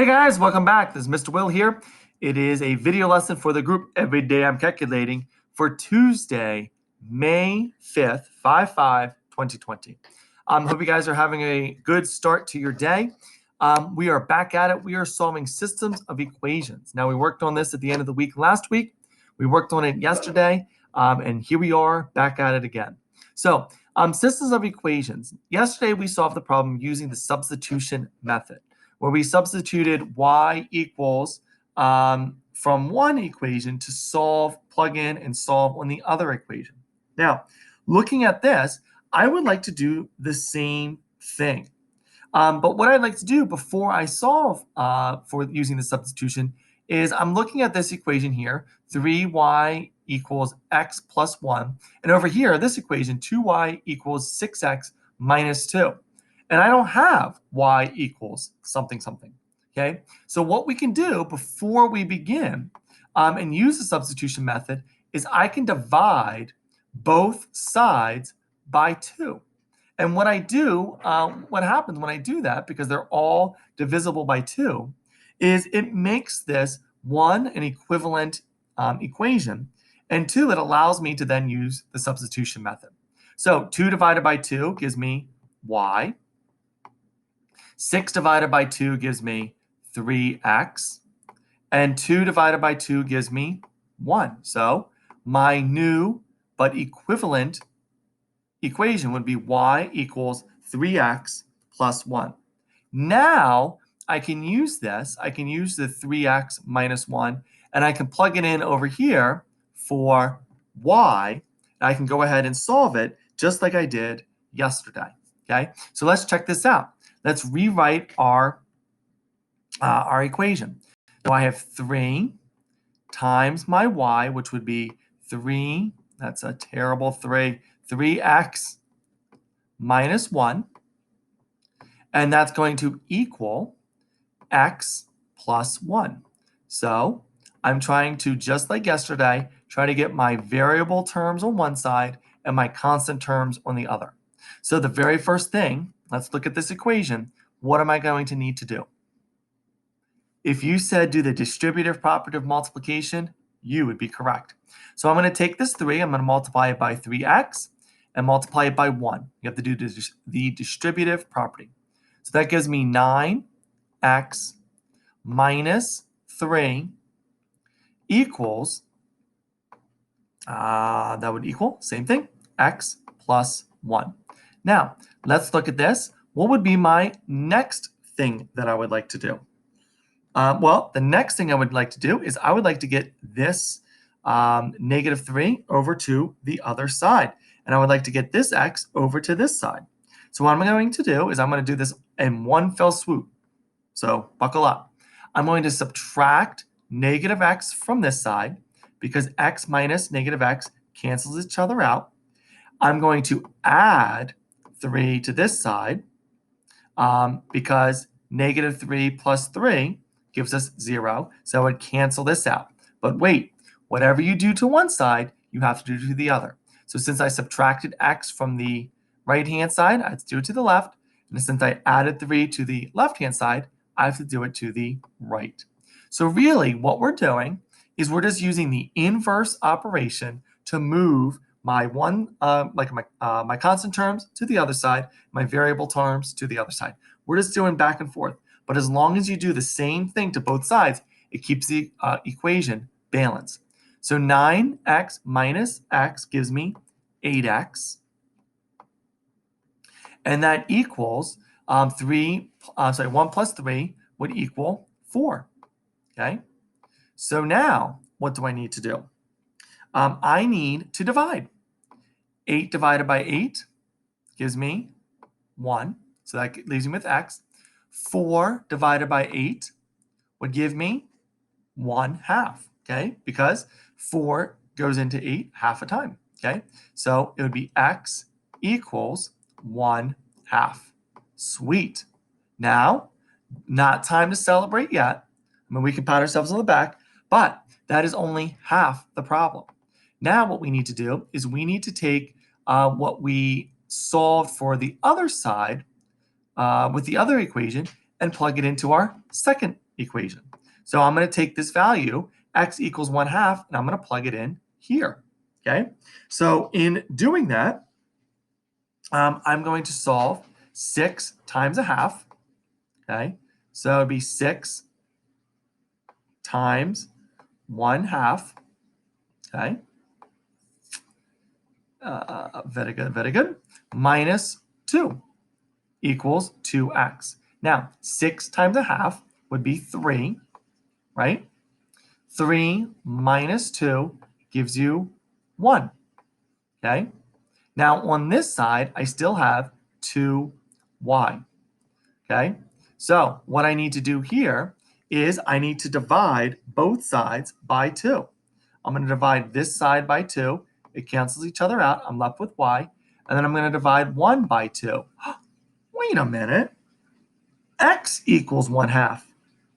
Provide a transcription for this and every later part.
Hey guys, welcome back. This is Mr. Will here. It is a video lesson for the group Every Day I'm Calculating for Tuesday, May 5th, 5/5/2020. Hope you guys are having a good start to your day. We are back at it. We are solving systems of equations. Now, we worked on this at the end of the week last week. We worked on it yesterday, and here we are back at it again. So, systems of equations. Yesterday, we solved the problem using the substitution method, where we substituted y equals from one equation to plug in and solve on the other equation. Now, looking at this, I would like to do the same thing. But what I'd like to do before I solve for using the substitution is I'm looking at this equation here, 3y equals x plus 1. And over here, this equation, 2y equals 6x minus 2. And I don't have y equals something, something. Okay, so what we can do before we begin and use the substitution method is I can divide both sides by 2. And what I do, what happens when I do that, because they're all divisible by 2, is it makes this, one, an equivalent equation, and two, it allows me to then use the substitution method. So 2 divided by 2 gives me y. 6 divided by 2 gives me 3x. And 2 divided by 2 gives me 1. So my new but equivalent equation would be y equals 3x plus 1. Now I can use this. I can use the 3x minus 1, and I can plug it in over here for y. And I can go ahead and solve it just like I did yesterday. Okay, so let's check this out. Let's rewrite our equation. So I have 3 times my y, which would be 3, that's a terrible 3x minus 1. And that's going to equal x plus 1. So I'm trying to, just like yesterday, try to get my variable terms on one side and my constant terms on the other. So the very first thing, let's look at this equation. What am I going to need to do? If you said do the distributive property of multiplication, you would be correct. So I'm going to take this 3, I'm going to multiply it by 3x, and multiply it by 1. You have to do the distributive property. So that gives me 9x minus 3 equals, that would equal, same thing, x plus 1. Now, let's look at this. What would be my next thing that I would like to do? Well, the next thing I would like to do is I would like to get this negative 3 over to the other side. And I would like to get this x over to this side. So what I'm going to do is I'm going to do this in one fell swoop. So buckle up. I'm going to subtract negative x from this side because x minus negative x cancels each other out. I'm going to add 3 to this side because negative 3 plus 3 gives us 0. So I would cancel this out. But wait, whatever you do to one side, you have to do to the other. So since I subtracted x from the right-hand side, I have to do it to the left. And since I added 3 to the left-hand side, I have to do it to the right. So really, what we're doing is we're just using the inverse operation to move my my constant terms to the other side, my variable terms to the other side. We're just doing back and forth. But as long as you do the same thing to both sides, it keeps the equation balanced. So 9x minus x gives me 8x. And that equals 1 plus 3 would equal 4. Okay? So now, what do I need to do? I need to divide. 8 divided by 8 gives me 1. So that leaves me with x. 4 divided by 8 would give me 1/2, okay? Because 4 goes into 8 half a time, okay? So it would be x equals 1/2. Sweet. Now, not time to celebrate yet. I mean, we can pat ourselves on the back, but that is only half the problem. Now what we need to do is we need to take what we solved for the other side with the other equation and plug it into our second equation. So I'm going to take this value, x equals 1/2, and I'm going to plug it in here. Okay. So in doing that, I'm going to solve 6 times 1/2. Okay. So it'd be 6 times 1/2. Okay. Very good, very good. Minus 2 equals 2x. Now, 6 times 1/2 would be 3, right? 3 minus 2 gives you 1, okay? Now, on this side, I still have 2y, okay? So what I need to do here is I need to divide both sides by 2. I'm going to divide this side by 2. It cancels each other out. I'm left with y. And then I'm going to divide 1 by 2. Wait a minute. X equals 1/2.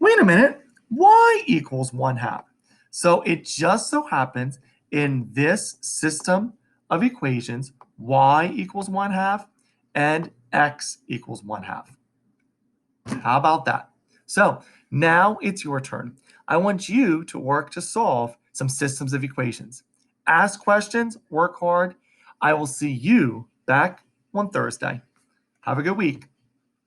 Wait a minute. Y equals 1/2. So it just so happens in this system of equations, y equals 1/2 and x equals 1/2. How about that? So now it's your turn. I want you to work to solve some systems of equations. Ask questions, work hard. I will see you back on Thursday. Have a good week.